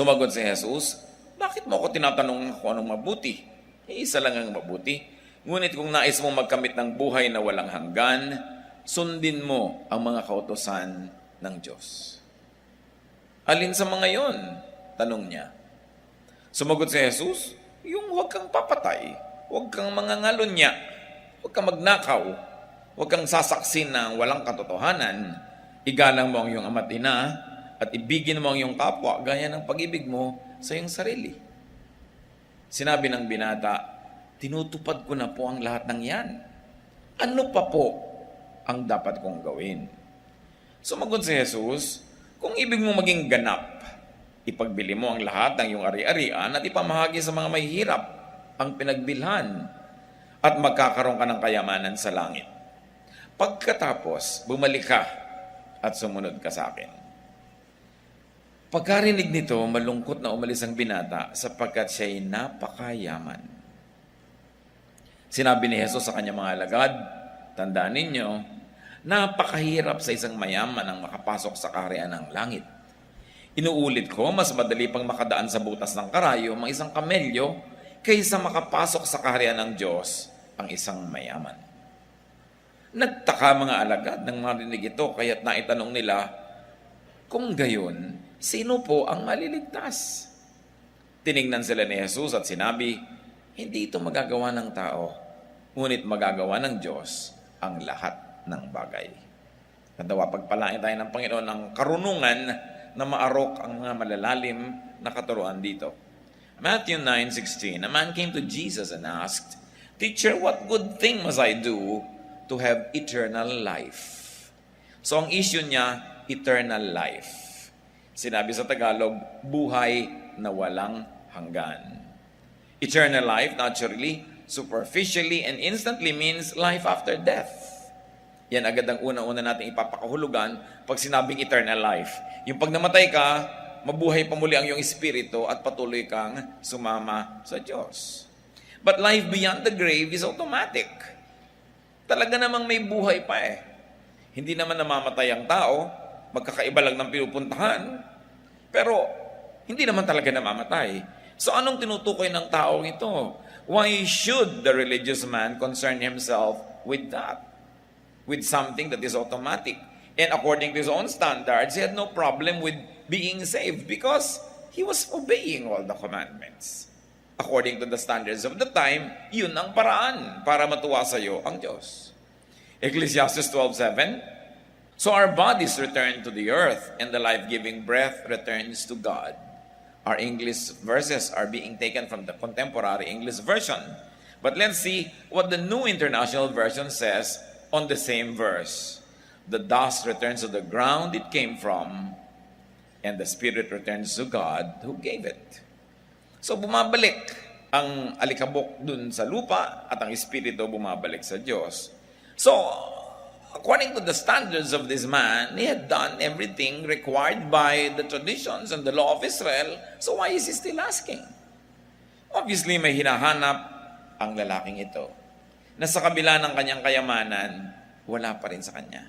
Sumagot si Jesus, bakit mo ako tinatanong kung anong mabuti? Isa lang ang mabuti. Ngunit kung nais mong magkamit ng buhay na walang hanggan, sundin mo ang mga kautosan ng Diyos. Alin sa mga yon? Tanong niya. Sumagot si Jesus, yung huwag kang papatay, huwag kang mangangalunya, huwag kang magnakaw, huwag kang sasaksin ng walang katotohanan, igalang mo ang iyong ama't ina, at ibigin mo ang iyong kapwa gaya ng pag-ibig mo sa iyong sarili. Sinabi ng binata, tinutupad ko na po ang lahat ng yan. Ano pa po ang dapat kong gawin? Sumagot si Jesus, kung ibig mo maging ganap, ipagbili mo ang lahat ng iyong ari-arian at ipamahagi sa mga mahihirap ang pinagbilhan at magkakaroon ka ng kayamanan sa langit. Pagkatapos, bumalik ka at sumunod ka sa akin. Pagkarinig nito, malungkot na umalis ang binata sapagkat siya'y napakayaman. Sinabi ni Jesus sa kanyang mga alagad, tandaan ninyo, napakahirap sa isang mayaman ang makapasok sa kaharian ng langit. Inuulit ko, mas madali pang makadaan sa butas ng karayo ang isang kamelyo kaysa makapasok sa kaharian ng Diyos ang isang mayaman. Nagtaka mga alagad nang marinig ito, kaya't naitanong nila, kung gayon, sino po ang maliligtas? Tiningnan sila ni Jesus at sinabi, hindi ito magagawa ng tao, ngunit magagawa ng Diyos ang lahat ng bagay. Kadawa, pagpalain tayo ng Panginoon ng karunungan na maarok ang mga malalalim na katuruan dito. Matthew 9:16, a man came to Jesus and asked, Teacher, what good thing must I do to have eternal life? So ang issue niya, eternal life. Sinabi sa Tagalog, buhay na walang hanggan. Eternal life, naturally, superficially and instantly means life after death. Yan agad ang una-una natin ipapakahulugan pag sinabing eternal life. Yung pag namatay ka, mabuhay pa muli ang iyong espiritu at patuloy kang sumama sa Diyos. But life beyond the grave is automatic. Talaga namang may buhay pa eh. Hindi naman namamatay ang tao, magkakaiba lang ng pinupuntahan, pero hindi naman talaga namamatay. So anong tinutukoy ng taong ito? Why should the religious man concern himself with that? With something that is automatic. And according to his own standards, he had no problem with being saved because he was obeying all the commandments. According to the standards of the time, yun ang paraan para matuwa sa iyo ang Diyos. Ecclesiastes 12:7, so our bodies return to the earth and the life-giving breath returns to God. Our English verses are being taken from the contemporary English version. But let's see what the New International Version says on the same verse. The dust returns to the ground it came from, and the spirit returns to God who gave it. So bumabalik ang alikabok dun sa lupa at ang espiritu bumabalik sa Diyos. So, according to the standards of this man, he had done everything required by the traditions and the law of Israel. So why is he still asking? Obviously, may hinahanap ang lalaking ito na sa kabila ng kanyang kayamanan, wala pa rin sa kanya.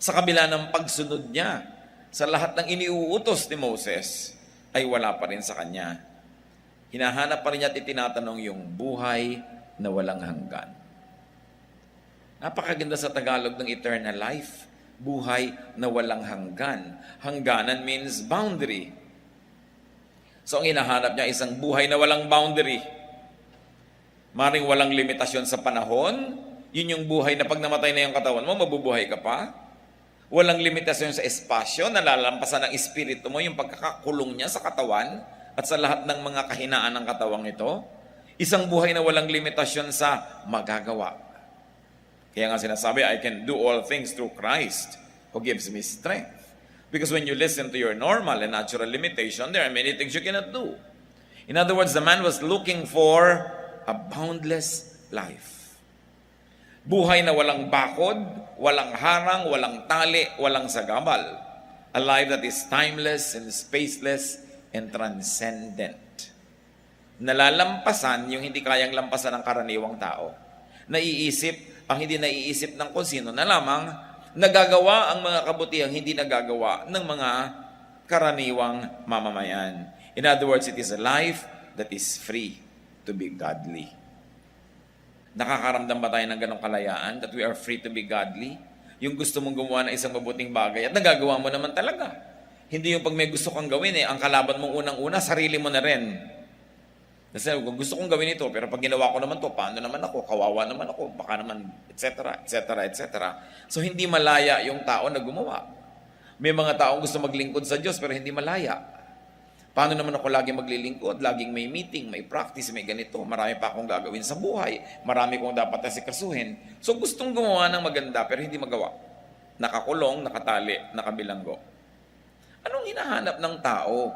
Sa kabila ng pagsunod niya sa lahat ng iniuutos ni Moses, ay wala pa rin sa kanya. Hinahanap pa rin niya at itinatanong yung buhay na walang hanggan. Napakaganda sa Tagalog ng eternal life. Buhay na walang hanggan. Hangganan means boundary. So ang hinahanap niya isang buhay na walang boundary. Maring walang limitasyon sa panahon, yun yung buhay na pag namatay na yung katawan mo, mabubuhay ka pa. Walang limitasyon sa espasyo, nalalampasan ng espiritu mo, yung pagkakakulong niya sa katawan at sa lahat ng mga kahinaan ng katawang ito. Isang buhay na walang limitasyon sa magagawa. Kaya nga sinasabi, I can do all things through Christ who gives me strength. Because when you listen to your normal and natural limitation, there are many things you cannot do. In other words, the man was looking for a boundless life. Buhay na walang bakod, walang harang, walang tali, walang sagabal. A life that is timeless and spaceless and transcendent. Nalalampasan yung hindi kayang lampasan ng karaniwang tao. Naiisip ang hindi naiisip ng kung sino na lamang, nagagawa ang mga kabutihang hindi nagagawa ng mga karaniwang mamamayan. In other words, it is a life that is free to be godly. Nakakaramdam ba tayo ng ganong kalayaan that we are free to be godly? Yung gusto mong gumawa ng isang mabuting bagay at nagagawa mo naman talaga. Hindi yung pag may gusto kang gawin ang kalaban mong unang-una, sarili mo na rin. Kasi kung gusto kong gawin ito, pero pag ginawa ko naman to, paano naman ako? Kawawa naman ako, baka naman, etc., etc., etc. So hindi malaya yung tao na gumawa. May mga taong gusto maglingkod sa Diyos pero hindi malaya. Paano naman ako laging maglilingkod? Laging may meeting, may practice, may ganito. Marami pa akong gagawin sa buhay. Marami kong dapat asikasuhin. So gustong gumawa ng maganda pero hindi magawa. Nakakulong, nakatali, nakabilanggo. Anong hinahanap ng tao?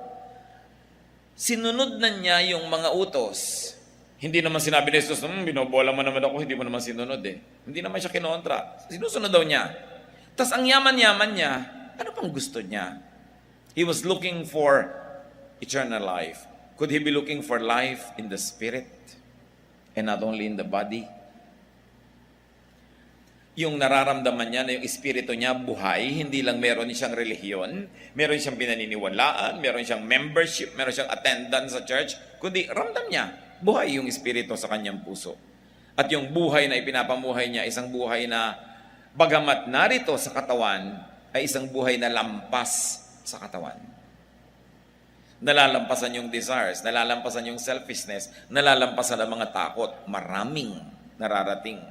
Sinunod na niya yung mga utos. Hindi naman sinabi ni Jesus, binobola mo naman ako, hindi mo naman sinunod Hindi naman siya kinontra. Sinusunod daw niya. Tapos ang yaman-yaman niya, ano pang gusto niya? He was looking for eternal life. Could he be looking for life in the spirit and not only in the body? Yung nararamdaman niya na yung espiritu niya buhay, hindi lang meron siyang relihiyon, meron siyang pinaniniwalaan, meron siyang membership, meron siyang attendance sa church, kundi ramdam niya, buhay yung espiritu sa kanyang puso. At yung buhay na ipinapamuhay niya, isang buhay na bagamat narito sa katawan, ay isang buhay na lampas sa katawan. Nalalampasan yung desires, nalalampasan yung selfishness, nalalampasan ang mga takot. Maraming nararating.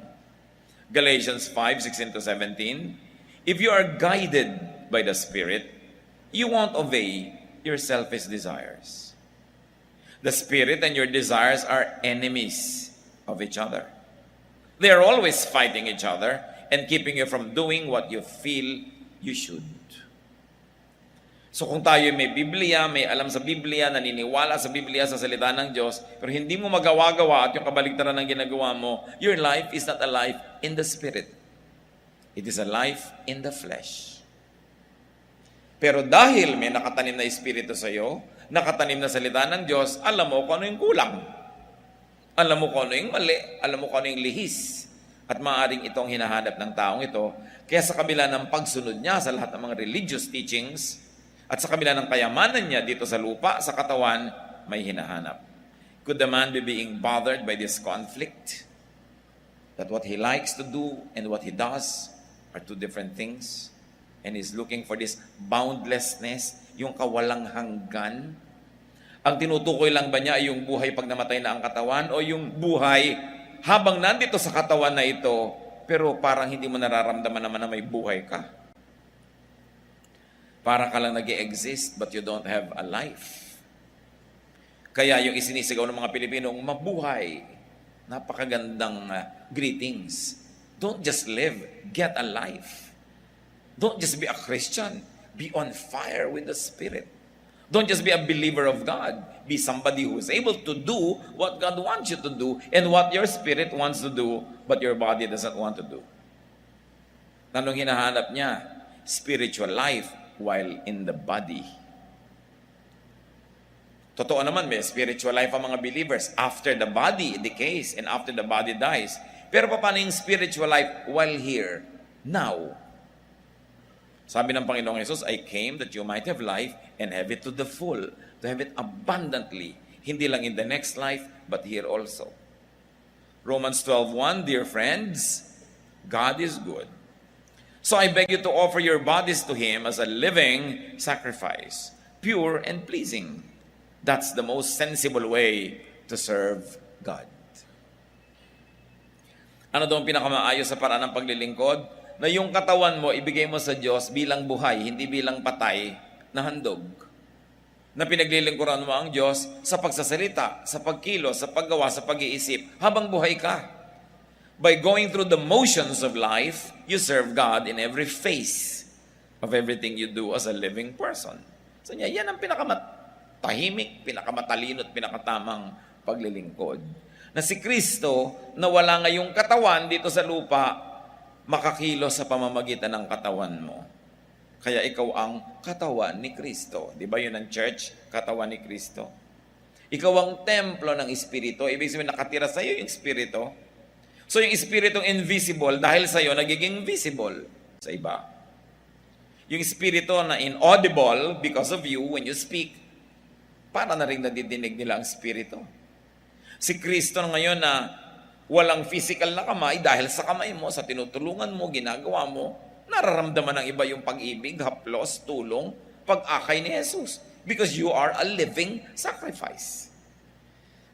Galatians 5:16-17, if you are guided by the Spirit, you won't obey your selfish desires. The Spirit and your desires are enemies of each other. They are always fighting each other and keeping you from doing what you feel you should. So kung tayo may Biblia, may alam sa Biblia, naniniwala sa Biblia, sa salita ng Diyos, pero hindi mo magawa-gawa at yung kabaligtaran ng ginagawa mo, your life is not a life in the Spirit. It is a life in the flesh. Pero dahil may nakatanim na Espiritu sa iyo, nakatanim na salita ng Diyos, alam mo kung ano yung kulang. Alam mo kung ano yung mali, alam mo kung ano yung lihis. At maaaring itong hinahanap ng taong ito. Kaya sa kabila ng pagsunod niya sa lahat ng mga religious teachings, at sa kabila ng kayamanan niya dito sa lupa, sa katawan, may hinahanap. Could the man be being bothered by this conflict? That what he likes to do and what he does are two different things? And he's looking for this boundlessness, yung kawalang hanggan? Ang tinutukoy lang ba niya ay yung buhay pag namatay na ang katawan o yung buhay habang nandito sa katawan na ito, pero parang hindi mo nararamdaman naman na may buhay ka? Para ka lang nag-i-exist but you don't have a life. Kaya yung isinisigaw ng mga Pilipinong mabuhay, napakagandang greetings. Don't just live, get a life. Don't just be a Christian, be on fire with the Spirit. Don't just be a believer of God, be somebody who is able to do what God wants you to do and what your spirit wants to do but your body doesn't want to do. Anong hinahanap niya? Spiritual life while in the body. Totoo naman, may spiritual life ang mga believers after the body decays and after the body dies. Pero paano yung spiritual life while here, now? Sabi ng Panginoong Jesus, I came that you might have life and have it to the full, to have it abundantly. Hindi lang in the next life, but here also. Romans 12:1, dear friends, God is good. So I beg you to offer your bodies to Him as a living sacrifice, pure and pleasing. That's the most sensible way to serve God. Ano daw ang pinakamaayos sa paraan ng paglilingkod? Na yung katawan mo, ibigay mo sa Diyos bilang buhay, hindi bilang patay na handog. Na pinaglilingkuran mo ang Diyos sa pagsasalita, sa pagkilos, sa paggawa, sa pag-iisip, habang buhay ka. By going through the motions of life, you serve God in every phase of everything you do as a living person. So yan ang pinakamatahimik, pinakamatalino at pinakatamang paglilingkod. Na si Kristo, na wala ngayong katawan dito sa lupa, makakilos sa pamamagitan ng katawan mo. Kaya ikaw ang katawan ni Kristo. Di ba yun ang church? Katawan ni Kristo. Ikaw ang templo ng Espiritu. Ibig sabihin, nakatira sa iyo yung Espiritu. So yung Espiritong invisible, dahil sa iyo, nagiging visible sa iba. Yung espiritu na inaudible because of you when you speak, para na rin nadidinig nila ang espiritu. Si Kristo ngayon na walang physical na kamay, dahil sa kamay mo, sa tinutulungan mo, ginagawa mo, nararamdaman ng iba yung pag-ibig, haplos, tulong, pag-akay ni Jesus. Because you are a living sacrifice.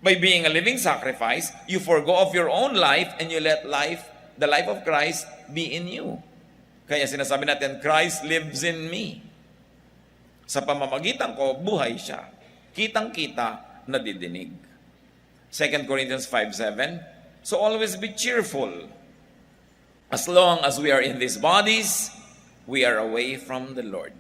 By being a living sacrifice, you forgo of your own life and you let the life of Christ be in you. Kaya sinasabi natin, Christ lives in me. Sa pamamagitan ko, buhay siya. Kitang-kita, nadidinig. 2 Corinthians 5:7, so always be cheerful. As long as we are in these bodies, we are away from the Lord.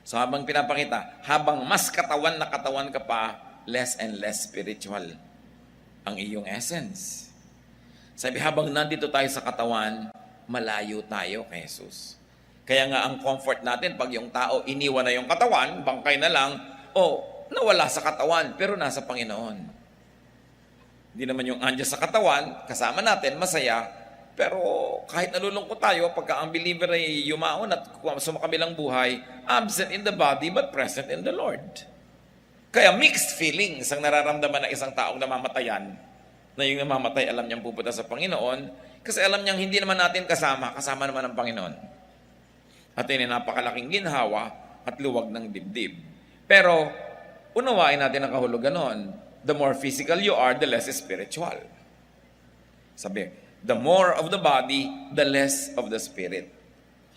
So habang pinapakita, habang mas katawan na katawan ka pa, less and less spiritual ang iyong essence. Sabi, habang nandito tayo sa katawan, malayo tayo kay Jesus. Kaya nga ang comfort natin, pag yung tao iniwan na yung katawan, bangkay na lang, nawala sa katawan, pero nasa Panginoon. Hindi naman yung andyan sa katawan, kasama natin, masaya, pero kahit nalulungkot tayo, pagka ang believer ay yumaon at sumakabilang buhay, absent in the body but present in the Lord. Kaya mixed feelings ang nararamdaman ng isang taong namamatayan, na yung namamatay alam niyang pupunta sa Panginoon, kasi alam niyang hindi naman natin kasama naman ang Panginoon. At yun ay napakalaking ginhawa at luwag ng dibdib. Pero, unawain natin ang kahulugan nun. The more physical you are, the less spiritual. Sabi, the more of the body, the less of the spirit.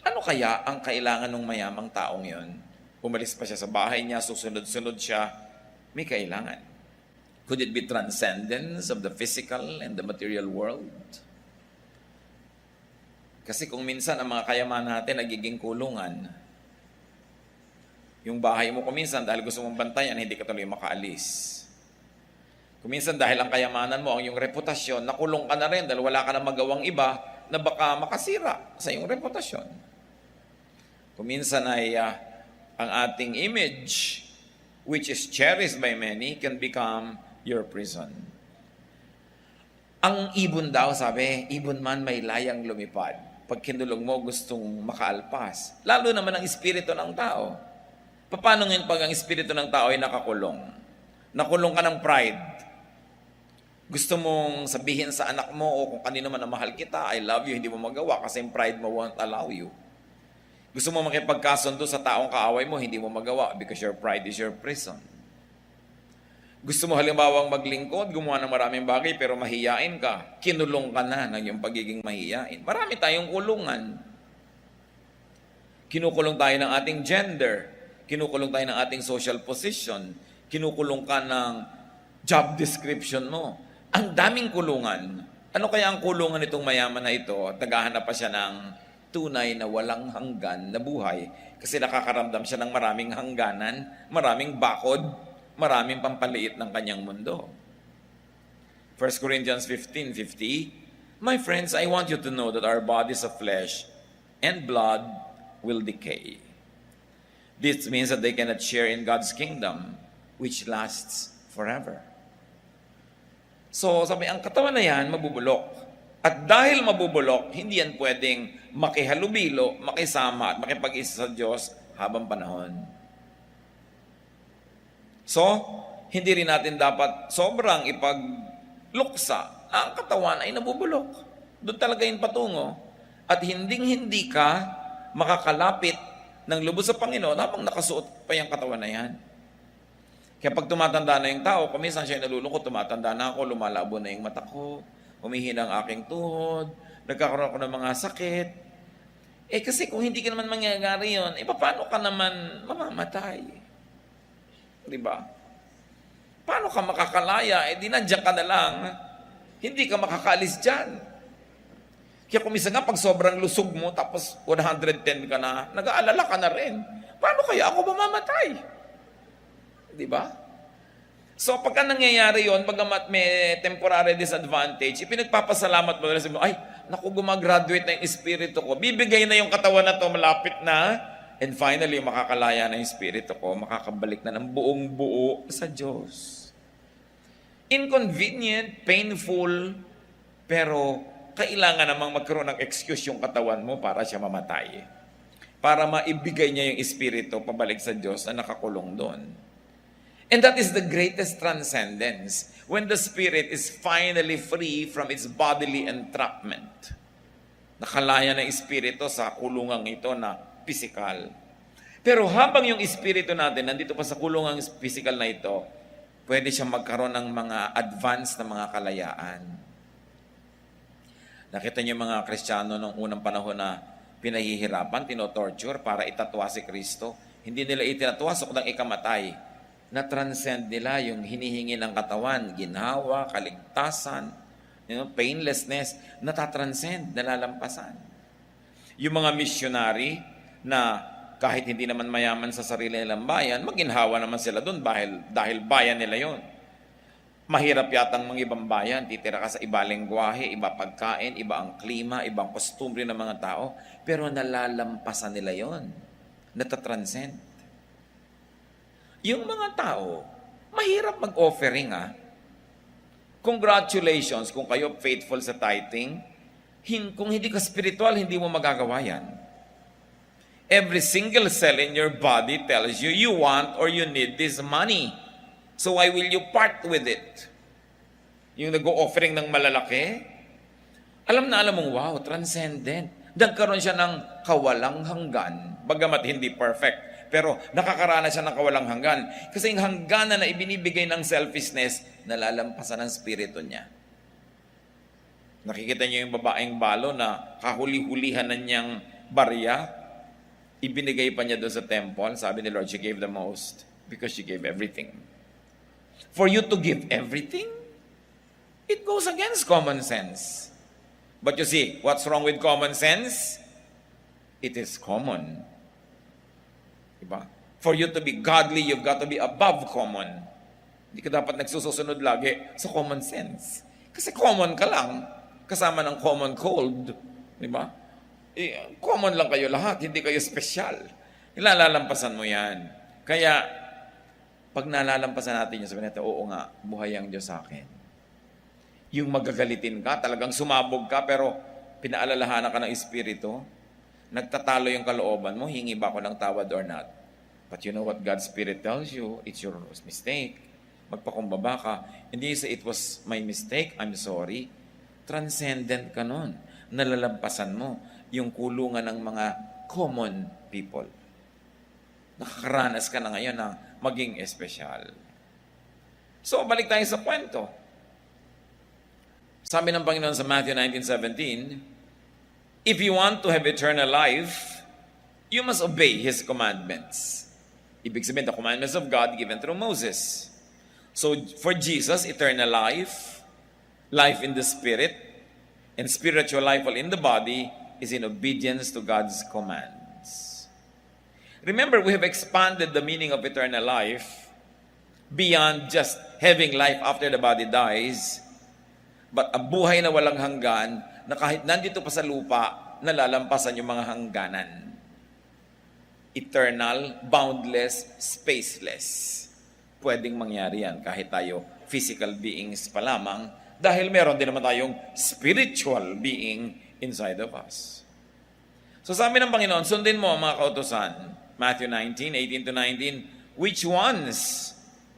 Ano kaya ang kailangan ng mayamang taong yon? Umalis pa siya sa bahay niya, susunod-sunod siya, may kailangan. Could it be transcendence of the physical and the material world? Kasi kung minsan ang mga kayamanan natin nagiging kulungan, yung bahay mo kuminsan dahil gusto mong bantayan, hindi ka tuloy makaalis. Kuminsan dahil ang kayamanan mo, ang iyong reputasyon, nakulong ka na rin dahil wala ka na magawang iba na baka makasira sa iyong reputasyon. Kuminsan ay ang ating image, which is cherished by many, can become your prison. Ang ibon daw, sabi, ibon man may layang lumipad. Pag kinulong mo, gustong makaalpas. Lalo naman ang espiritu ng tao. Paano ngayon pag ang espiritu ng tao ay nakakulong? Nakulong ka ng pride. Gusto mong sabihin sa anak mo o kung kanino man na mahal kita, I love you, hindi mo magawa kasi yung pride mo won't allow you. Gusto mo makipagkasundo sa taong kaaway mo, hindi mo magawa because your pride is your prison. Gusto mo halimbawang maglingkod, gumawa ng maraming bagay pero mahiyain ka, kinulong ka na ng iyong pagiging mahiyain. Marami tayong kulungan. Kinukulong tayo ng ating gender, kinukulong tayo ng ating social position, kinukulong ka ng job description mo. Ang daming kulungan. Ano kaya ang kulungan nitong mayaman na ito? Naghahanap pa siya ng tunay na walang hanggan na buhay kasi nakakaramdam siya ng maraming hangganan, maraming bakod, maraming pampaliit ng kanyang mundo. 1 Corinthians 15:50, my friends, I want you to know that our bodies of flesh and blood will decay. This means that they cannot share in God's kingdom, which lasts forever. So, sabi, ang katawan na yan, mabubulok. At dahil mabubulok, hindi yan pwedeng makihalubilo, makisama at makipag-isa sa Diyos habang panahon. So, hindi rin natin dapat sobrang ipagluksa. Ang katawan ay nabubulok. Doon talaga yung patungo. At hinding-hindi ka makakalapit ng lubos sa Panginoon habang nakasuot pa yung katawan na yan. Kaya pag tumatanda na yung tao, kuminsan siya nalulungkot, tumatanda na ako, lumalabo na yung mata ko, humihina ang aking tuhod, nagkakaroon ako ng mga sakit. Kasi kung hindi ka naman mangyayari yun, paano ka naman mamamatay? Diba? Paano ka makakalaya? Di nandiyan ka na lang. Hindi ka makakaalis dyan. Kaya kuminsan nga, pag sobrang lusog mo, tapos 110 ka na, nag-aalala ka na rin. Paano kaya ako mamamatay? Di ba? So, pagka nangyayari yon, pagamat may temporary disadvantage, ipinagpapasalamat mo na sabi mo, ay, naku, gumagraduate na yung espiritu ko. Bibigay na yung katawan na to, malapit na. And finally, makakalaya na yung espiritu ko, makakabalik na ng buong buo sa Diyos. Inconvenient, painful, pero kailangan namang magkaroon ng excuse yung katawan mo para siya mamatay. para maibigay niya yung espiritu pabalik sa Diyos na nakakulong doon. And that is the greatest transcendence, when the spirit is finally free from its bodily entrapment. Nakalaya ng espiritu sa kulungang ito na physical. Pero habang yung espiritu natin nandito pa sa kulungang physical na ito, pwede siyang magkaroon ng mga advanced na mga kalayaan. Nakita niyo mga Kristiyano nung unang panahon na pinahihirapan, tinotorture para itatwa si Kristo. Hindi nila itinatwa sukdang ikamatay. Na-transcend nila yung hinihingi ng katawan, ginhawa, kaligtasan, painlessness, natatranscend, nalalampasan. Yung mga missionary na kahit hindi naman mayaman sa sarili nilang bayan, maginhawa naman sila doon dahil bayan nila yon. Mahirap yatang mga ibang bayan, titira ka sa iba lengguwahe, iba pagkain, iba ang klima, ibang kostumbre ng mga tao, pero nalalampasan nila yon, natatranscend. Yung mga tao, mahirap mag-offering Congratulations kung kayo faithful sa tithing. Kung hindi ka spiritual, hindi mo magagawa yan. Every single cell in your body tells you you want or you need this money. So why will you part with it? Yung nag-o-offering ng malalaki, alam mong, wow, transcendent. Nagkaroon siya ng kawalang hanggan, bagamat hindi perfect. Pero nakakaranas siya ng kawalang hanggan. Kasi yung hangganan na ibinibigay ng selfishness, nalalampasan ng spirito niya. Nakikita niyo yung babaeng balo na kahuli-hulihan na niyang barya, ibinigay pa niya doon sa temple. Sabi ni Lord, she gave the most because she gave everything. For you to give everything, it goes against common sense. But you see, what's wrong with common sense? It is common. Diba? For you to be godly, you've got to be above common. Hindi ka dapat nagsusunod lagi sa common sense. Kasi common ka lang, kasama ng common cold. Diba? Common lang kayo lahat, hindi kayo special. Ilalalampasan mo yan. Kaya, pag nalalampasan natin yun, sabihin natin, oo nga, buhay ang Diyos sa akin. Yung magagalitin ka, talagang sumabog ka, pero pinaalalahanan ka ng Espiritu, nagtatalo yung kalooban mo, hingi ba ako ng tawad or not? But you know what God's Spirit tells you? It's your mistake. Magpakumbaba ka. Hindi you say, it was my mistake, I'm sorry. Transcendent ka nun. Nalalampasan mo yung kulungan ng mga common people. Nakakaranas ka na ngayon ng maging espesyal. So, balik tayo sa kwento. Sabi ng Panginoon sa Matthew 19:17, if you want to have eternal life, you must obey His commandments. Ibig sabihin, the commandments of God given through Moses. So, for Jesus, eternal life, life in the Spirit, and spiritual life in the body is in obedience to God's commands. Remember, we have expanded the meaning of eternal life beyond just having life after the body dies, but a buhay na walang hanggan na kahit nandito pa sa lupa, nalalampasan yung mga hangganan. Eternal, boundless, spaceless. Pwedeng mangyari yan kahit tayo physical beings pa lamang dahil meron din naman tayong spiritual being inside of us. So sabi ng Panginoon, sundin mo ang mga kautusan. Matthew 19:18-19, which ones?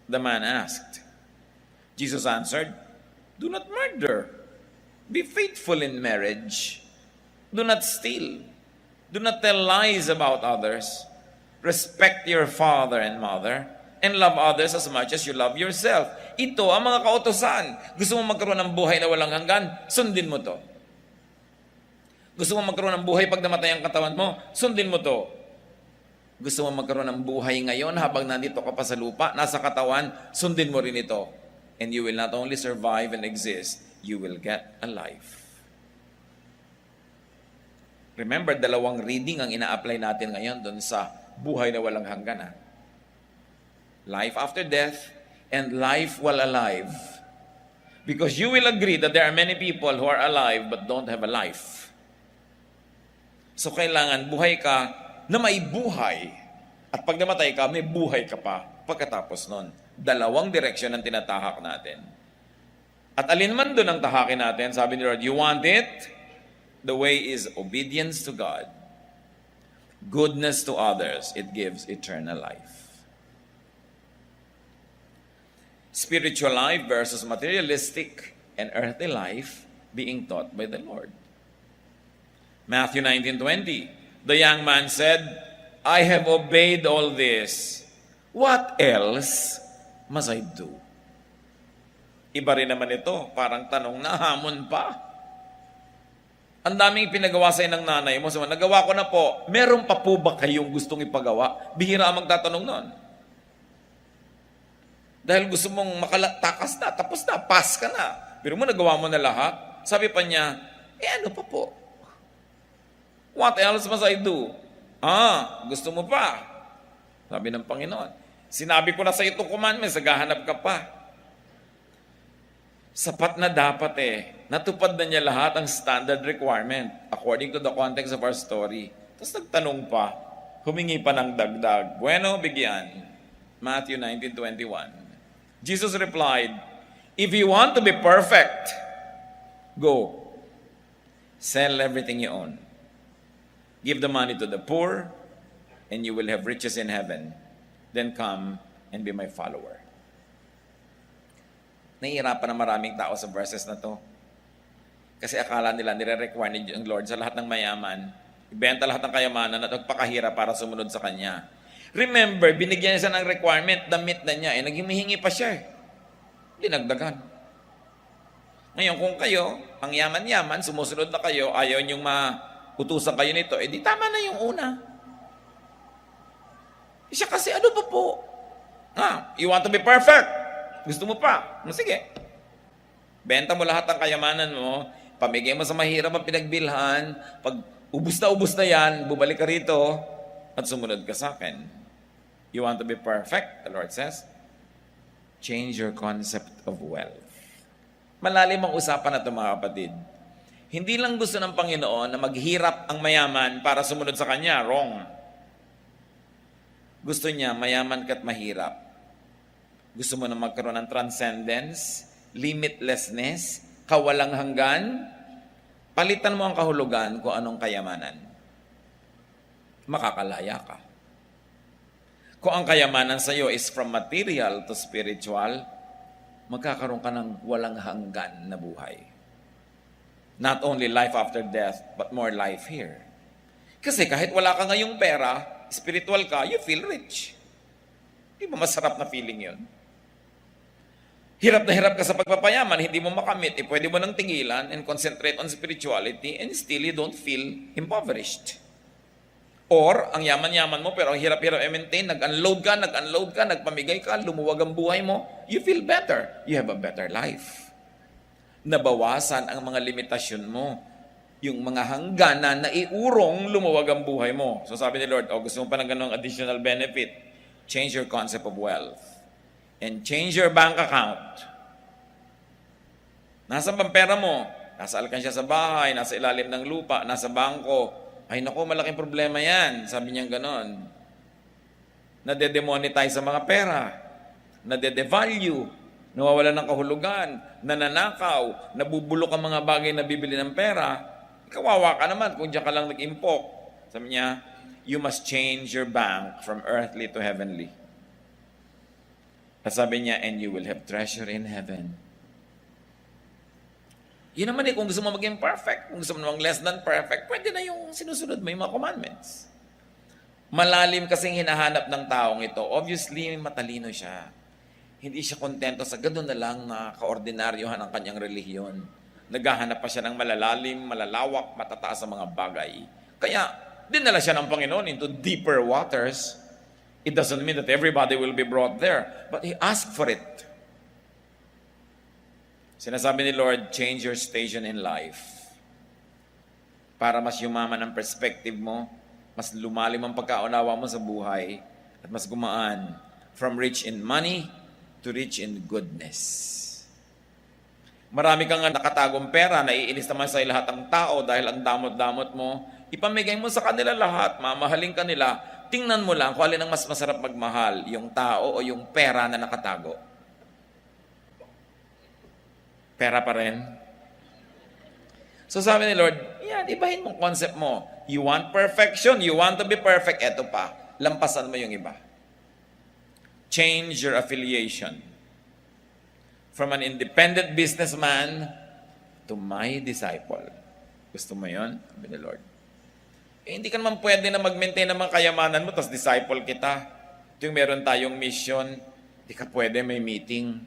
The man asked. Jesus answered, do not murder. Be faithful in marriage. Do not steal. Do not tell lies about others. Respect your father and mother. And love others as much as you love yourself. Ito ang mga kautusan. Gusto mo magkaroon ng buhay na walang hanggan? Sundin mo to. Gusto mo magkaroon ng buhay pag namatay ang katawan mo? Sundin mo to. Gusto mo magkaroon ng buhay ngayon habang nandito ka pa sa lupa, nasa katawan? Sundin mo rin ito. And you will not only survive and exist, you will get a life. Remember, 2 reading ang ina-apply natin ngayon doon sa buhay na walang hanggan. Life after death and life while alive. Because you will agree that there are many people who are alive but don't have a life. So kailangan buhay ka na may buhay. At pag namatay ka, may buhay ka pa pagkatapos nun. 2 direksyon ang tinatahak natin. At alin man doon ang tahakin natin, sabi ni Lord, you want it? The way is obedience to God. Goodness to others, it gives eternal life. Spiritual life versus materialistic and earthly life being taught by the Lord. Matthew 19:20, the young man said, I have obeyed all this. What else must I do? Iba rin naman ito, parang tanong na hamon pa. Ang daming pinagawa sa'yo ng nanay mo. Sabi, nagawa ko na po. Meron pa po ba kayong gustong ipagawa? Bihira ang magtatanong nun. Dahil gusto mong makalatakas na, tapos na, pass ka na. Pero mo, nagawa mo na lahat. Sabi pa niya, ano pa po? What else must I do? Gusto mo pa? Sabi ng Panginoon. Sinabi ko na sa itong commandments, naghahanap ka pa. Sapat na dapat Natupad na niya lahat ang standard requirement according to the context of our story. Tapos nagtanong pa, humingi pa ng dagdag. Bueno, bigyan. Matthew 19:21. Jesus replied, if you want to be perfect, go. Sell everything you own. Give the money to the poor, and you will have riches in heaven. Then come and be my follower. Nahihirapan na maraming tao sa verses na to. Kasi akala nila nire-require ni Lord sa lahat ng mayaman, ibenta lahat ng kayamanan at magpakahirap para sumunod sa Kanya. Remember, binigyan niya siya ng requirement, damit na niya, naghihingi pa siya dinagdagan. Ngayon, kung kayo, ang yaman-yaman, sumusunod na kayo, ayaw niyong mautusan kayo nito, di tama na yung una. Siya kasi, ano pa po? You want to be perfect? Gusto mo pa? Sige. Benta mo lahat ng kayamanan mo, pamigay mo sa mahirap ang pinagbilhan, pag ubus na yan, bubalik ka rito, at sumunod ka sa akin. You want to be perfect, the Lord says? Change your concept of wealth. Malalim ang usapan na ito, mga kapatid. Hindi lang gusto ng Panginoon na maghirap ang mayaman para sumunod sa Kanya. Wrong. Gusto niya, mayaman ka't mahirap. Gusto mo na magkaroon ng transcendence, limitlessness, kawalang hanggan, palitan mo ang kahulugan kung anong kayamanan. Makakalaya ka. Kung ang kayamanan sa iyo is from material to spiritual, magkakaroon ka ng walang hanggan na buhay. Not only life after death, but more life here. Kasi kahit wala ka ngayong pera, spiritual ka, you feel rich. Di ba masarap na feeling yun? Hirap na hirap ka sa pagpapayaman, hindi mo makamit, pwede mo nang tingilan and concentrate on spirituality and still you don't feel impoverished. Or, ang yaman-yaman mo pero ang hirap-hirap i-maintain, nag-unload ka, nagpamigay ka, lumuwag ang buhay mo, you feel better. You have a better life. Nabawasan ang mga limitasyon mo. Yung mga hangganan na iurong lumuwag ang buhay mo. So sabi ni Lord, gusto mo pa ng ganong additional benefit? Change your concept of wealth. And change your bank account. Nasaan bang pera mo? Nasa alkansya sa bahay, nasa ilalim ng lupa, nasa bangko. Ay naku, malaking problema yan. Sabi niya ganon. Nade-demonetize sa mga pera. Nade-devalue. Nawawala ng kahulugan. Nananakaw. Nabubulok ang mga bagay na bibili ng pera. Kawawa ka naman kung diyan ka lang nag-impok. Sabi niya, you must change your bank from earthly to heavenly. At sabi niya, and you will have treasure in heaven. Yun naman kung gusto mo maging perfect, kung gusto mo namang less than perfect, pwede na yung sinusunod mo yung mga commandments. Malalim kasing hinahanap ng taong ito. Obviously, matalino siya. Hindi siya kontento sa gano'n na lang na kaordinaryohan ang kanyang relihiyon. Naghahanap pa siya ng malalalim, malalawak, matataas sa mga bagay. Kaya, dinala siya ng Panginoon into deeper waters. It doesn't mean that everybody will be brought there, but He asked for it. Sinasabi ni Lord, change your station in life. Para mas yumaman ang perspective mo, mas lumalim ang pagkaunawa mo sa buhay, at mas gumaan from rich in money to rich in goodness. Marami kang nakatagong pera, naiinis naman sa lahat ng tao dahil ang damot-damot mo, ipamigay mo sa kanila lahat, mamahalin ka nila. Tingnan mo lang kung alin ang mas masarap magmahal, yung tao o yung pera na nakatago. Pera pa rin. So sabi ni Lord, ibahin mong concept mo. You want perfection, you want to be perfect, eto pa, lampasan mo yung iba. Change your affiliation from an independent businessman to my disciple. Gusto mo yun? Sabi ni Lord. Hindi ka naman pwede na mag-maintain ng mga kayamanan mo, tapos disciple kita. Ito yung meron tayong mission. Hindi ka pwede may meeting.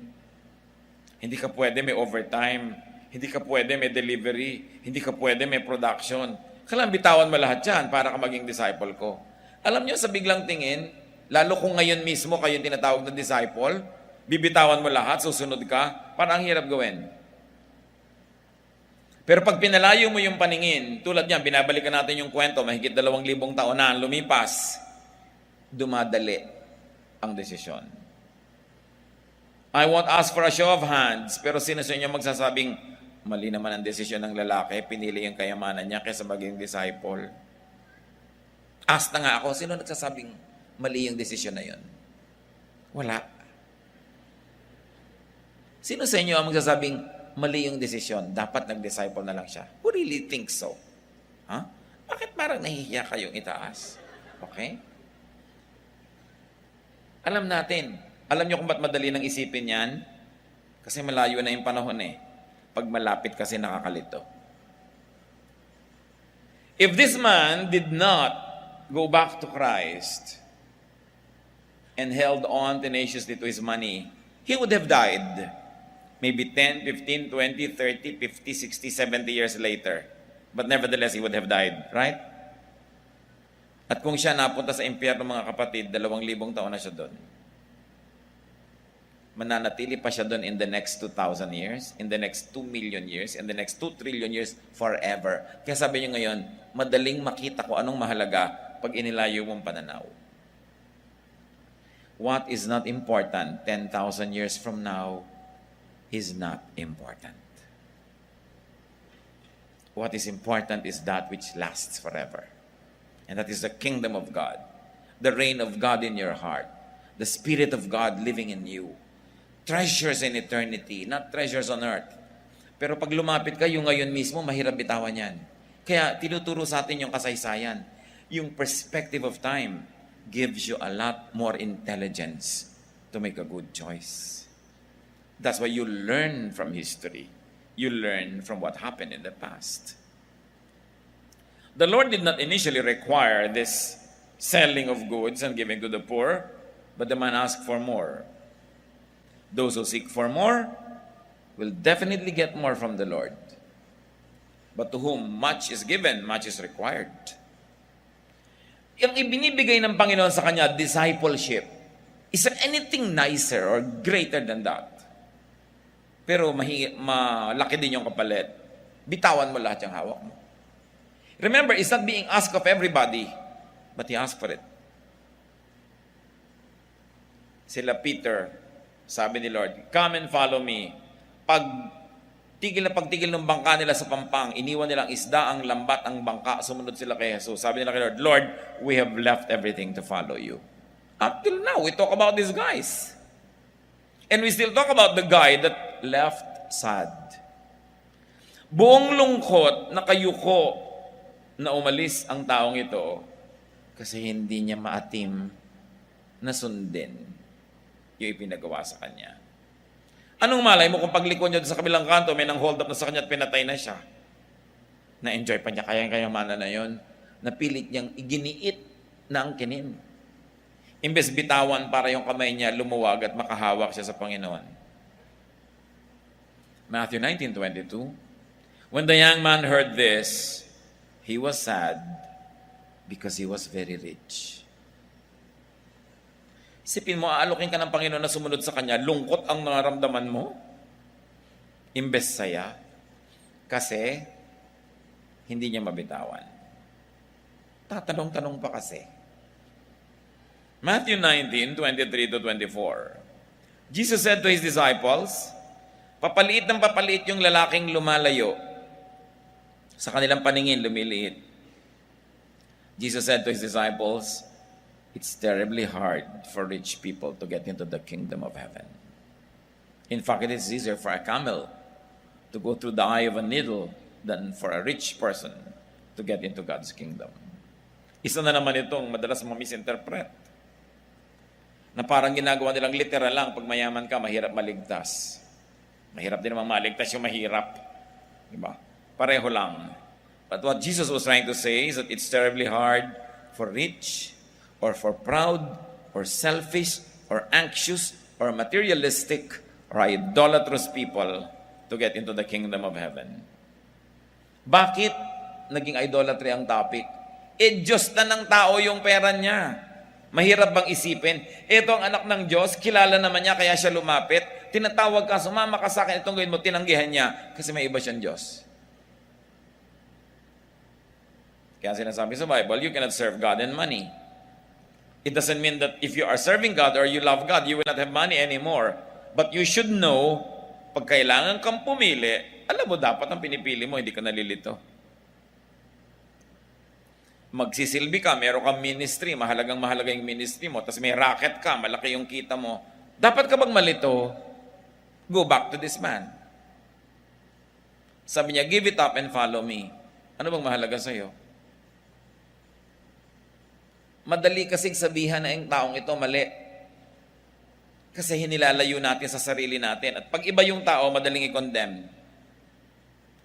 Hindi ka pwede may overtime. Hindi ka pwede may delivery. Hindi ka pwede may production. Kailangan bitawan mo lahat yan para ka maging disciple ko. Alam nyo, sa biglang tingin, lalo kung ngayon mismo kayo tinatawag na disciple, bibitawan mo lahat, susunod ka, parang ang hirap gawin. Pero pag pinalayo mo yung paningin, tulad yan, binabalikan natin yung kwento, mahigit 2,000 taon na lumipas, dumadali ang desisyon. I won't ask for a show of hands, pero sino sa inyo magsasabing, mali naman ang desisyon ng lalaki, pinili yung kayamanan niya kaysa maging disciple. Ask na nga ako, sino nagsasabing mali yung desisyon na yun? Wala. Sino sa inyo ang magsasabing mali yung desisyon, dapat nag-disciple na lang siya? Who really thinks so? Huh? Bakit parang nahihiya kayong itaas? Okay? Alam natin. Alam niyo kung ba't madali nang isipin yan? Kasi malayo na yung panahon eh. Pag malapit kasi nakakalito. If this man did not go back to Christ and held on tenaciously to his money, he would have died. Maybe 10, 15, 20, 30, 50, 60, 70 years later. But nevertheless, he would have died. Right? At kung siya napunta sa impyerno, mga kapatid, 2,000 taon na siya doon. Mananatili pa siya doon in the next 2,000 years, in the next 2 million years, in the next 2 trillion years, forever. Kaya sabi niyo ngayon, madaling makita ko anong mahalaga pag inilayo mong pananaw. What is not important 10,000 years from now is not important. What is important is that which lasts forever. And that is the kingdom of God, the reign of God in your heart, the Spirit of God living in you. Treasures in eternity, not treasures on earth. Pero pag lumapit ka, yung ngayon mismo, mahirap bitawan yan. Kaya tinuturo sa atin yung kasaysayan. Yung perspective of time gives you a lot more intelligence to make a good choice. That's why you learn from history. You learn from what happened in the past. The Lord did not initially require this selling of goods and giving to the poor, but the man asked for more. Those who seek for more will definitely get more from the Lord. But to whom much is given, much is required. Yung ibinibigay ng Panginoon sa kanya, discipleship, is there anything nicer or greater than that? Pero malaki din yung kapalit. Bitawan mo lahat yung hawak mo. Remember, it's not being asked of everybody, but he asked for it. Sila Peter, sabi ni Lord, come and follow me. Pagtigil ng bangka nila sa pampang, iniwan nilang isda, ang lambat, ang bangka, sumunod sila kay Jesus. Sabi nila kay Lord, Lord, we have left everything to follow you. Up till now, we talk about these guys. And we still talk about the guy that left sad. Buong lungkot, nakayuko, na umalis ang taong ito kasi hindi niya maatim na sundin yung ipinagawa sa kanya. Anong malay mo kung pagliko niya sa kabilang kanto, may nang hold up na sa kanya at pinatay na siya? Na-enjoy pa niya kayang-kayamanan na yon. Napilit niyang iginiit na ang kinin. Imbes bitawan para yung kamay niya lumuwag at makahawak siya sa Panginoon. Matthew 19:22. When the young man heard this, he was sad because he was very rich. Isipin mo, aalukin ka ng Panginoon na sumunod sa Kanya, lungkot ang nararamdaman mo, imbes saya, kasi hindi niya mabitawan. Tatanong-tanong pa kasi. Matthew 19:23-24. Jesus said to His disciples, papaliit ng papaliit yung lalaking lumalayo. Sa kanilang paningin, lumiliit. Jesus said to His disciples, it's terribly hard for rich people to get into the kingdom of heaven. In fact, it is easier for a camel to go through the eye of a needle than for a rich person to get into God's kingdom. Isa na naman itong madalas ma-misinterpret. Na parang ginagawa nilang literal lang, pag mayaman ka, mahirap maligtas. Mahirap din naman maligtas yung mahirap. Diba? Pareho lang. But what Jesus was trying to say is that it's terribly hard for rich, or for proud, or selfish, or anxious, or materialistic, or idolatrous people to get into the kingdom of heaven. Bakit naging idolatry ang topic? Diyos na ng tao yung pera niya. Mahirap bang isipin? Ito ang anak ng Diyos, kilala naman niya, kaya siya lumapit. Tinatawag ka, sumama ka sa akin, itong gawin mo, tinanggihan niya, kasi may iba siyang Diyos. Kaya sinasabi sa Bible, you cannot serve God and money. It doesn't mean that if you are serving God or you love God, you will not have money anymore. But you should know, pag kailangan kang pumili, alam mo dapat ang pinipili mo, hindi ka nalilito. Magsisilbi ka, meron kang ministry, mahalaga yung ministry mo, tapos may racket ka, malaki yung kita mo. Dapat ka bang malito? Go back to this man. Sabi niya, give it up and follow me. Ano bang mahalaga sa'yo? Madali kasing sabihan na yung taong ito mali. Kasi hinilalayo natin sa sarili natin. At pag iba yung tao, madaling i-condemn.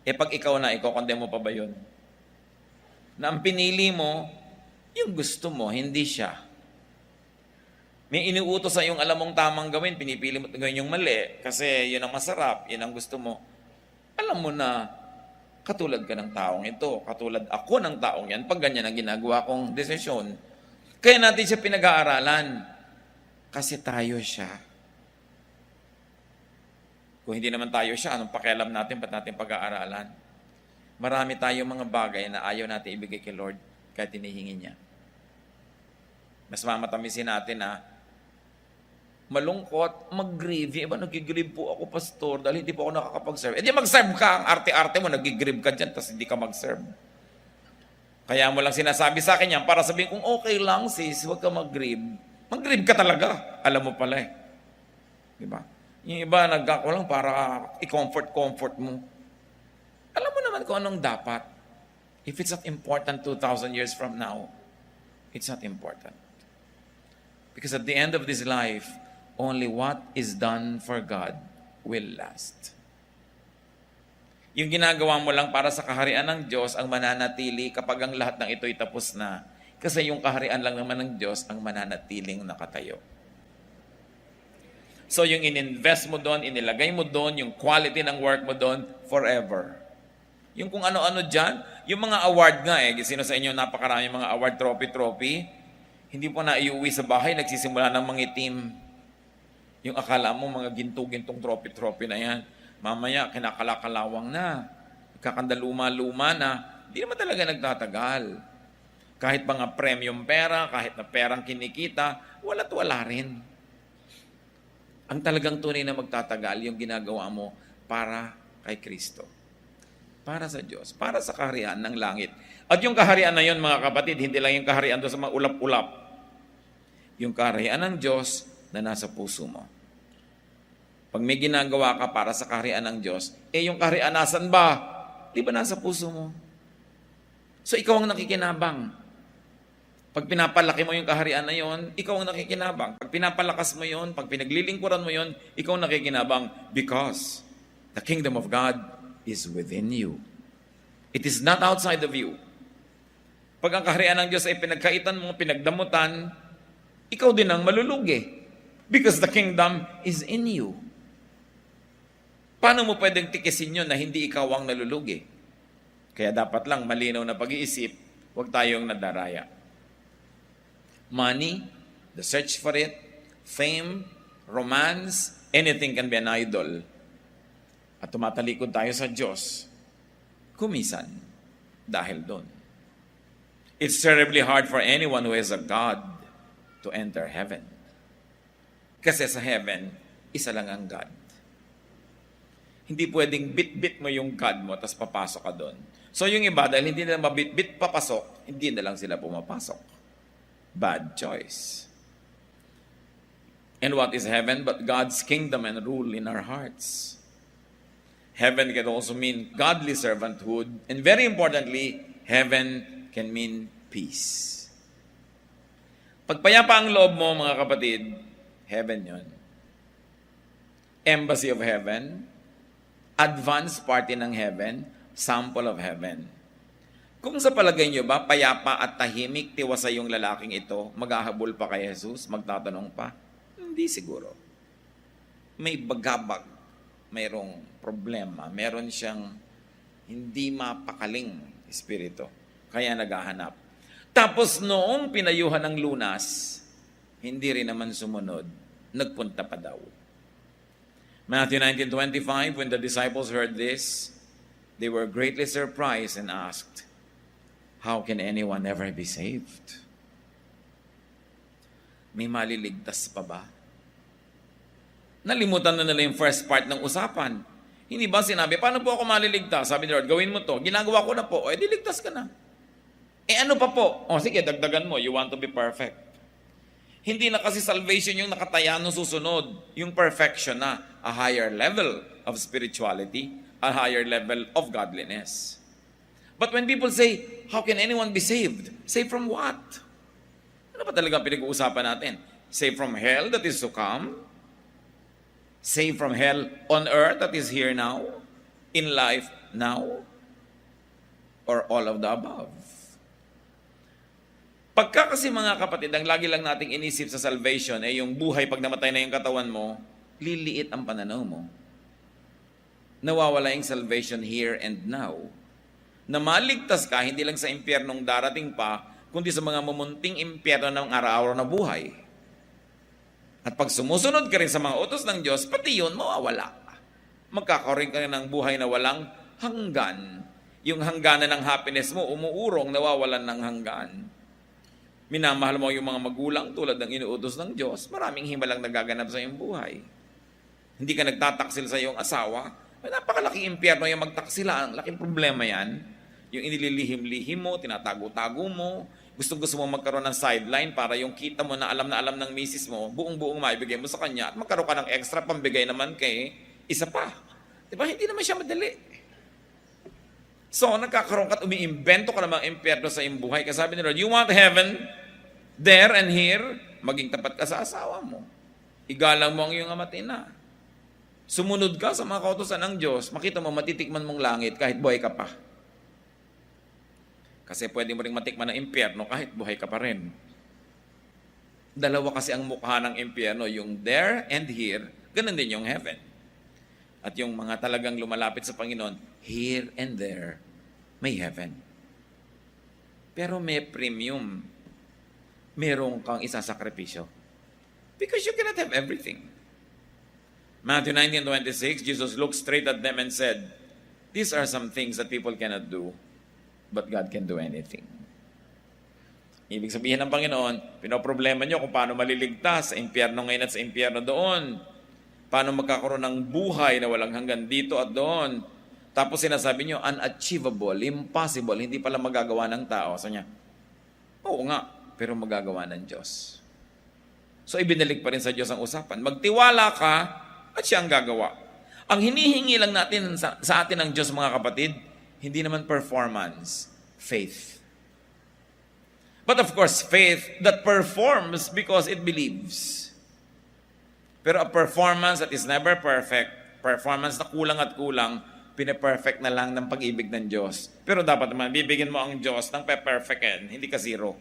Pag ikaw na, i-condemn mo pa ba yun? Na ang pinili mo, yung gusto mo, hindi siya. May inuutos sa yung alam mong tamang gawin, pinipili mo gawin yung mali, kasi yun ang masarap, yun ang gusto mo. Alam mo na, katulad ka ng taong ito, katulad ako ng taong yan, pag ganyan ang ginagawa kong desisyon. Kaya natin siya pinag-aaralan, kasi tayo siya. Kung hindi naman tayo siya, anong pakialam natin, ba't natin pag-aaralan? Marami tayong mga bagay na ayaw natin ibigay kay Lord kahit tinihingi niya. Mas mamatamisin natin na malungkot, mag-grieve. Iba, nag-grieve po ako, pastor, dahil hindi po ako nakakapag-serve. Di mag-serve ka, ang arte-arte mo, nag-grieve ka dyan, tapos hindi ka mag-serve. Kaya mo lang sinasabi sa akin yan, para sabihin kung okay lang sis, huwag ka mag-grieve. Mag-grieve ka talaga. Alam mo pala eh. Diba? Yung iba, nagkako lang para i-comfort mo. Alam mo naman kung anong dapat. If it's not important 2,000 years from now, it's not important. Because at the end of this life, only what is done for God will last. Yung ginagawa mo lang para sa kaharian ng Diyos ang mananatili kapag ang lahat ng ito'y tapos na. Kasi yung kaharian lang naman ng Diyos ang mananatiling nakatayo. So yung ininvest mo doon, inilagay mo doon, yung quality ng work mo doon, forever. Yung kung ano-ano dyan, yung mga award nga sino sa inyo napakarami mga award trophy, hindi po na iuwi sa bahay, nagsisimula ng mga team. Yung akala mo mga ginto-gintong trophy na yan, mamaya kinakalakalawang na, kakandaluma-luma na, hindi naman talaga nagtatagal. Kahit mga premium pera, kahit na perang kinikita, wala't wala rin. Ang talagang tunay na magtatagal, yung ginagawa mo para kay Kristo. Para sa Diyos, para sa kaharian ng langit. At yung kaharian na yun, mga kapatid, hindi lang yung kaharian doon sa mga ulap-ulap. Yung kaharian ng Diyos na nasa puso mo. Pag may ginagawa ka para sa kaharian ng Diyos, yung kaharian nasan ba? Di ba nasa puso mo? So ikaw ang nakikinabang. Pag pinapalaki mo yung kaharian na yon, ikaw ang nakikinabang. Pag pinapalakas mo yon, pag pinaglilingkuran mo yon, ikaw ang nakikinabang because the kingdom of God is within you. It is not outside of you. Pag ang kaharian ng Diyos ay pinagkaitan mo, pinagdamutan, ikaw din ang malulugi. Because the kingdom is in you. Paano mo pwedeng tikisin yun na hindi ikaw ang nalulugi? Kaya dapat lang malinaw na pag-iisip, huwag tayong nadaraya. Money, the search for it, fame, romance, anything can be an idol. At tumatalikod tayo sa Diyos, kumisan dahil doon. It's terribly hard for anyone who has a God to enter heaven. Kasi sa heaven, isa lang ang God. Hindi pwedeng bit-bit mo yung God mo, tapos papasok ka doon. So yung iba, dahil hindi nila mabit-bit papasok, hindi na lang sila pumapasok. Bad choice. And what is heaven but God's kingdom and rule in our hearts? Heaven can also mean godly servanthood, and very importantly, Heaven can mean peace. Pagpayapa ang loob mo, mga kapatid, heaven yon. Embassy of heaven, advanced party ng heaven, sample of heaven. Kung sa palagay nyo ba, payapa at tahimik tiwasay yung lalaking ito, maghahabol pa kay Jesus, magtatanong pa? Hindi siguro. May bagabag, mayroong problema, meron siyang hindi mapakaling espiritu. Kaya naghahanap. Tapos noong pinayuhan ng lunas, hindi rin naman sumunod, nagpunta pa daw. Matthew 19:25, when the disciples heard this, they were greatly surprised and asked, "How can anyone ever be saved?" May maliligtas pa ba? Nalimutan na nila yung first part ng usapan. Hindi ba sinabi, paano po ako maliligtas? Sabi ni Lord, gawin mo to. Ginagawa ko na po. Eh, diligtas ka na. Eh, ano pa po? O, sige, dagdagan mo. You want to be perfect. Hindi na kasi salvation yung nakataya no susunod. Yung perfection na. A higher level of spirituality. A higher level of godliness. But when people say, how can anyone be saved? Saved from what? Ano ba talaga pinag-uusapan natin? Saved from hell that is to come? Saved from hell on earth that is here now? In life now? Or all of the above? Pagka kasi mga kapatid, ang lagi lang nating inisip sa salvation ay yung buhay pag namatay na yung katawan mo, liliit ang pananaw mo. Nawawala yung salvation here and now. Na maligtas ka, hindi lang sa impyernong darating pa, kundi sa mga mumunting impyerno ng araw-araw na buhay. At pag sumusunod ka rin sa mga utos ng Diyos, pati yun, mawawala. Magkakaroon ka rin ng buhay na walang hanggan. Yung hangganan ng happiness mo, umuurong, nawawalan ng hanggan. Minamahal mo yung mga magulang tulad ng inuutos ng Diyos, maraming himalang nagaganap sa iyong buhay. Hindi ka nagtataksil sa iyong asawa, may napakalaking impyerno yung magtaksila, ang laking problema yan. Yung inililihim-lihim mo, tinatago-tago mo, gusto mo magkaroon ng sideline para yung kita mo na alam ng misis mo, buong-buong maibigay mo sa kanya at magkaroon ka ng extra pambigay naman kay isa pa. Diba? Hindi naman siya madali. So, nagkakaroon ka at umiimbento ka ng mga impyerno sa iyong buhay. Kasi sabi ni Lord, you want heaven there and here, maging tapat ka sa asawa mo. Igalang mo ang iyong ama at ina. Sumunod ka sa mga kautusan ng Diyos, makita mo, matitikman mong langit kahit buhay ka pa. Kasi pwede mo rin matikman ng impyerno kahit buhay ka pa rin. Dalawa kasi ang mukha ng impyerno, yung there and here, ganun din yung heaven. At yung mga talagang lumalapit sa Panginoon, here and there, may heaven. Pero may premium. Merong kang isasakripisyo. Because you cannot have everything. Matthew 19:26, Jesus looked straight at them and said, "These are some things that people cannot do, but God can do anything." Ibig sabihin ng Panginoon, pinoproblema nyo kung paano maliligtas sa impyerno ngayon at sa impyerno doon. Paano magkakaroon ng buhay na walang hanggan dito at doon. Tapos sinasabi nyo, unachievable, impossible, hindi pala magagawa ng tao. So niya, oo nga, pero magagawa ng Diyos. So ibinalik pa rin sa Diyos ang usapan. Magtiwala ka at siya ang gagawa. Ang hinihingi lang natin sa atin ng Diyos, mga kapatid, hindi naman performance, faith. But of course, faith that performs because it believes. Pero a performance that is never perfect, performance na kulang at kulang, pinaperfect na lang ng pag-ibig ng Diyos. Pero dapat naman, bibigyan mo ang Diyos ng pe-perfecten, hindi ka zero.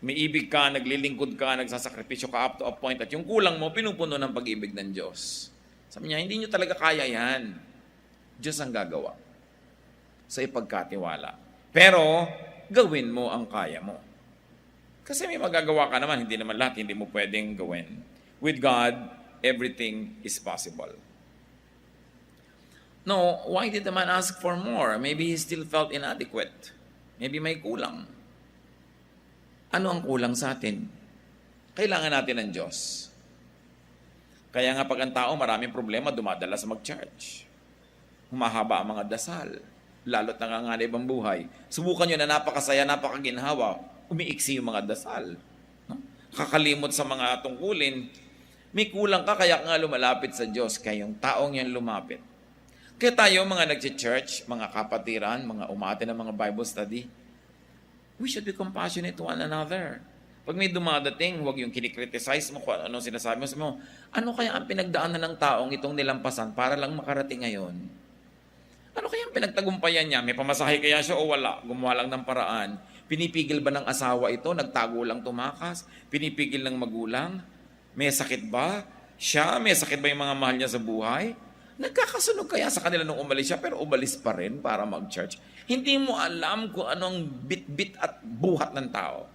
May ibig ka, naglilingkod ka, nagsasakripisyo ka up to a point, at yung kulang mo, pinupuno ng pag-ibig ng Diyos. Sabi niya, hindi nyo talaga kaya yan. Diyos ang gagawa. Sa ipagkatiwala. Pero, gawin mo ang kaya mo. Kasi may magagawa ka naman, hindi naman lahat, hindi mo pwedeng gawin. With God, everything is possible. No, why did the man ask for more? Maybe he still felt inadequate. Maybe may kulang. Ano ang kulang sa atin? Kailangan natin ng Diyos. Kaya nga pag ang tao maraming problema, dumadala sa mag-church. Humahaba ang mga dasal. Lalo't nanganganib ang buhay. Subukan nyo na napakasaya, napakaginhawa. Umiiksi yung mga dasal. No? Kakalimot sa mga tungkulin. May kulang ka, kaya nga lumalapit sa Diyos. Kaya yung taong yan lumapit. Kaya tayo, mga nag-church, mga kapatiran, mga umate ng mga Bible study, we should be compassionate to one another. Pag may dumadating, huwag yung kinikriticize mo kung ano sinasabi mo. Sabi mo, ano kaya ang pinagdaanan ng taong itong nilampasan para lang makarating ngayon? Ano kaya ang pinagtagumpayan niya? May pamasahe kaya siya o wala? Gumawa lang ng paraan. Pinipigil ba ng asawa ito? Nagtago lang tumakas? Pinipigil ng magulang? May sakit ba? Siya? May sakit ba yung mga mahal niya sa buhay? Nagkakasunog kaya sa kanila nung umalis siya pero umalis pa rin para mag-church? Hindi mo alam kung anong bit-bit at buhat ng tao.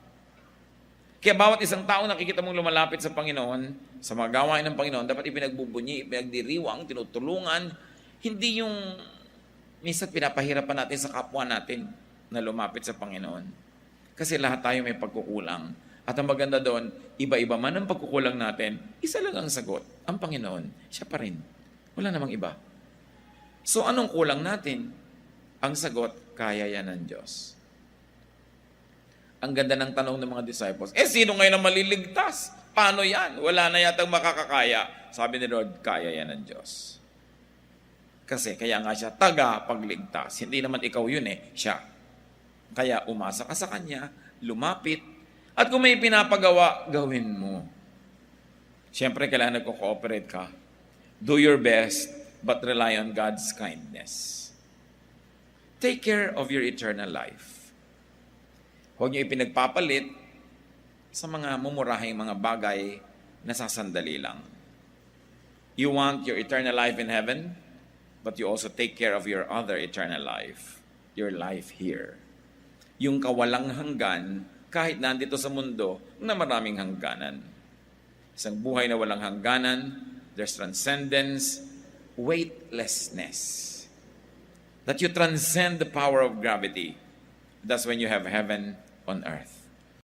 Kaya bawat isang tao nakikita mong lumalapit sa Panginoon, sa mga gawain ng Panginoon, dapat ipinagbubunyi, ipinagdiriwang, tinutulungan. Hindi yung minsan pinapahirapan natin sa kapwa natin na lumapit sa Panginoon. Kasi lahat tayo may pagkukulang. At ang maganda doon, iba-iba man ang pagkukulang natin, isa lang ang sagot, ang Panginoon. Siya pa rin. Wala namang iba. So anong kulang natin? Ang sagot, kaya yan ng Diyos. Ang ganda ng tanong ng mga disciples, sino ngayon ang maliligtas? Paano yan? Wala na yatang makakakaya. Sabi ni Lord, kaya yan ng Diyos. Kasi kaya nga siya taga-pagligtas. Hindi naman ikaw yun siya. Kaya umasa ka sa Kanya, lumapit, at kung may pinapagawa, gawin mo. Siyempre, kailangan nagko-cooperate ka. Do your best, but rely on God's kindness. Take care of your eternal life. Huwag niyo ipinagpapalit sa mga mumurahing mga bagay na sasandali lang. You want your eternal life in heaven, but you also take care of your other eternal life, your life here. Yung kawalang hanggan, kahit nandito sa mundo na maraming hangganan. Isang buhay na walang hangganan, there's transcendence, weightlessness. That you transcend the power of gravity. That's when you have heaven on earth.